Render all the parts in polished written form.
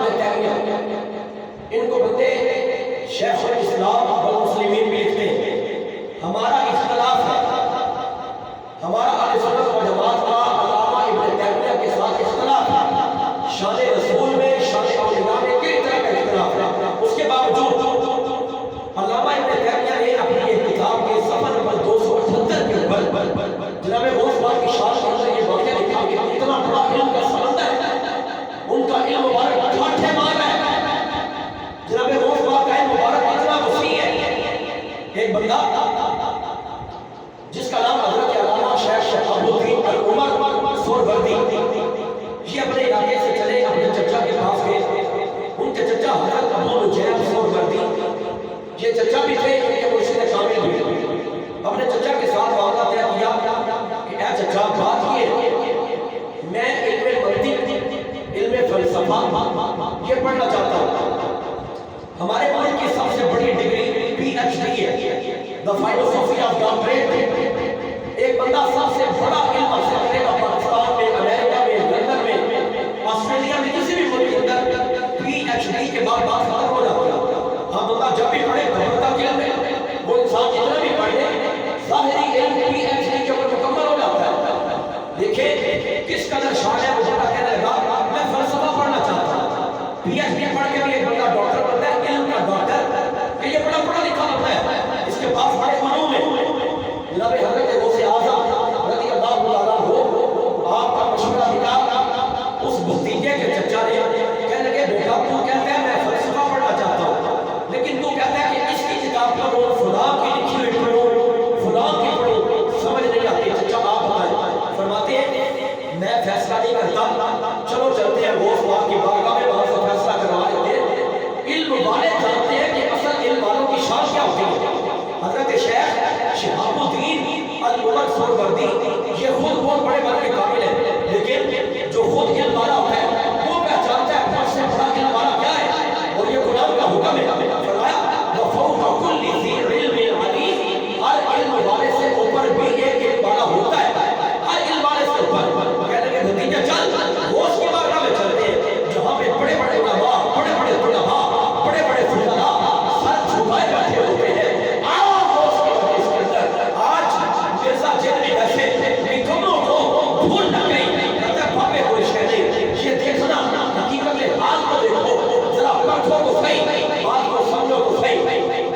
ابن تیمیہ، ان کو بندے شیخ الاسلام والمسلمین بھی لکھتے ہیں۔ ہمارا اختلاف ہے، ہمارا اہل سنت و جماعت کا علامہ ابن تیمیہ کے ساتھ اختلاف ہے، شان رسول میں، شان اولیاء میں کئی طرح کا اختلاف ہے۔ اس کے باوجود علامہ ابن تیمیہ نے اپنی ایک کتاب کے صفحہ نمبر 278 کے اوپر جناب غوث پاک کی شان کے اندر یہ واقعہ لکھا کہ اتنا بڑا علم کا سمندر ہے، ان کا علم مبارک ٹھاٹھے مار ہے، جناب غوث پاک کا علم مبارک اتنا وسیع ہے۔ ایک بندہ جس کا نام حضرت علامہ شیخ شہاب الدین العمر سہروردی، یہ اپنے علاقے سے چلے اپنے چچا کے پاس گئے، ان کے چچا حضرت ابو نجیب سہروردی، یہ چچا بھی تھے، ان کے مرشد کامل بھی تھے۔ اپنے چچا کے ساتھ معاملہ طے کیا کہ اے چچا بات یہ ہے، میں علم منطق، علم فلسفہ یہ پڑھنا چاہتا ہوں۔ ہمارے ملک کی سب سے بڑی ڈگری پی ایچ ڈی ہے، دا فلسفی آف ڈاکٹریٹ۔ ایک بندہ سب سے بڑا علم حاصل کرے گا پاکستان میں، امریکہ میں، لندن میں، آسٹریلیا میں، کسی بھی ملک کے اندر پی ایچ ڈی کے بعد بات ختم ہو جاتی ہے۔ ہم بندہ جب بھی پڑھے بہت علم ہے، وہ انسان جتنا بھی پڑھے ظاہری علم پی ایچ ڈی کے اوپر مکمل ہو جاتا ہے۔ دیکھیں کس قدر شان ہے، وہ بندہ کہنے لگا میں فلسفہ پڑھنا چاہتا ہوں۔ پی ایچ ڈی پڑھ کے بھی ایک بندہ ڈاکٹر بنتا ہے، علم کا ڈاکٹر، کہ یہ بڑا پڑھا لکھا بنتا ہے، اس کے پاس بڑے علوم ہیں۔ جناب حضرت غوث اعظم رضی اللہ تعالیٰ عنہ آپ کا مشورہ دیا، اس بھتیجے کے چچا نے کہنے لگے بیٹا تو کہتا ہے میں فلسفہ پڑھنا چاہتا ہوں، لیکن تو کہتا ہے کہ اس کی کتاب پڑھو، فلاں کی لکھی ہوئی پڑھو، فلاں کی پڑھو، سمجھ نہیں آتی۔ چچا آپ بتائیں، فرماتے ہیں میں فیصلہ نہیں کرتا، چلو چلتے ہیں غوث پاک کی بارگاہ میں، وہاں سے فیصلہ کروا لیتے ہیں۔ علم والے جانتے ہیں کہ اصل علم والوں کی شان کیا ہوتی ہے۔ حضرت شیخ شہاب الدین العمر سہروردی یہ خود بہت بڑے بڑے قابل ہیں، لیکن جو خود علم والا ہوتا ہے وہ پہچانتا ہے سب سے بڑا علم والا کیا ہے، اور یہ قرآن کا حکم ہے۔ فرمایا وَفَوْقَ كُلِّ ذِي عِلْمٍ عَلِيمٍ، ہر علم والے سے اوپر بھی ایک علم والا ہوتا ہے، ہر علم والے سے اوپر۔ کہنے لگے بھتیجا چل غوث کی بارگاہ میں چلتے ہیں، جہاں پہ بڑے بڑے علماء، بڑے بڑے علماء، بڑے بڑے فقہاء سر جھکائے بیٹھے ہوتے ہیں۔ بھول نہ گئی کہتا بابے کوئی شے نہیں، یہ دیکھنا حقیقت حال کو دیکھو، ذرا پرکھو تو صحیح، بات کو سمجھو تو صحیح۔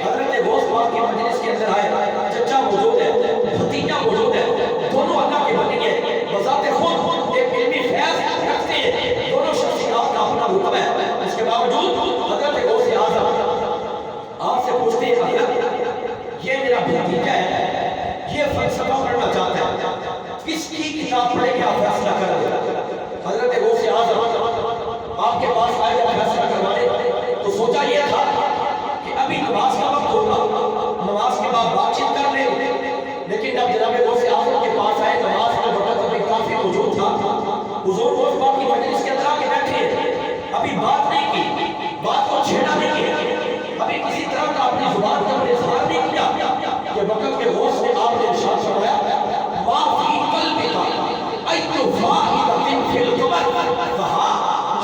حضرت غوث پاک کی مجلس کے اندر آئے، چچا موجود ہے، بھتیجا موجود ہے، دونوں اللہ کے بندے ہیں، بذات خود ایک علمی فیض رکھتے ہیں، دونوں شخصیات کا اپنا رتبہ ہے۔ اس کے باوجود حضرت غوث اعظم آپ سے پوچھتے ہیں حضرت یہ میرا بھتیجا ہے، یہ فلسفہ پڑھنا چاہتا ہے، کس کی کتاب پڑھے کہ آپ فیصلہ کریں؟ حضرت غوث اعظم آپ کے پاس آئے جب فیصلہ کروانے تو سوچا یہ تھا کہ ابھی نماز کا وقت ہوگا، نماز کے بعد بات چیت کر لیں، لیکن جب جناب غوث اعظم کے پاس آئے نماز کا وقت ابھی کافی موجود تھا، حضور غوث پاک کی مجلس کے اندر آ کے بیٹھے، ابھی بات نہیں کی، بات کو چھیڑا نہیں کیا، ابھی کسی طرح کا اپنی زبان کا اظہار نہیں کیا کہ وقت کے غوث نے آپ نے ارشاد فرمایا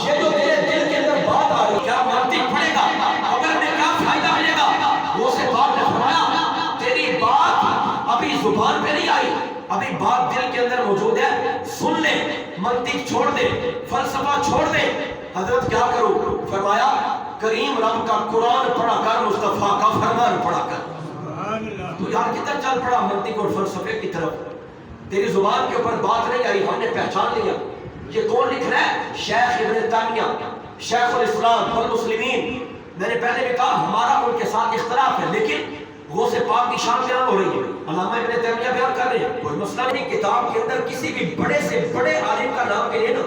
یہ جو تیرے دل کے اندر بات آ رہی کیا منطق پڑے گا، مگر میں کیا فائدہ ملے گا؟ غوث پاک نے فرمایا تیری بات ابھی زبان پہ نہیں آئی، ابھی بات دل کے اندر موجود ہے، سن لے، منطق چھوڑ دے، فلسفہ چھوڑ دے۔ حضرت کیا کروں؟ فرمایا کریم رب کا قرآن پڑھا کر، مصطفیٰ کا فرمان پڑھا کر۔ تو یار کدھر چل پڑا منطق اور فلسفے کی طرف؟ تیری زبان کے اوپر بات نہیں آئی، ہم نے پہچان لیا یہ کون لکھ رہا ہے؟ شیخ ابن تیمیہ، شیخ الاسلام والمسلمین۔ میں نے پہلے بھی کہا ہمارا ان کے ساتھ اختلاف ہے، لیکن غوث پاک کی شان بیان ہو رہی ہے، علامہ ابن تیمیہ بیان کر رہے ہیں، کوئی مسئلہ نہیں۔ کتاب کے اندر کسی بھی بڑے سے بڑے عالم کا نام کے لیے نا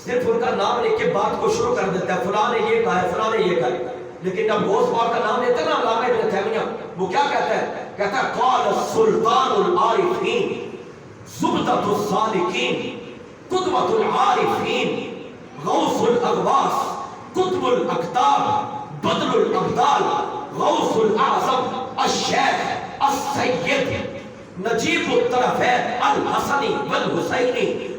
صرف ان کا نام لکھ کے بات کو شروع کر دیتا ہے، فلاں نے یہ کہا ہے، فلاں نے یہ کہا ہے، لیکن جب غوث پاک کا نام لیتا ہے نا علامہ ابن تیمیہ، وہ کیا کہتا ہے؟ کہتا ہے قال السلطان العارفین زبدۃ السالکین قدوۃ العارفین غوث الاغواث قطب الاقطاب بدر الابدال غوث الاعظم الشیخ السید نجیب الطرفین الحسنی والحسینی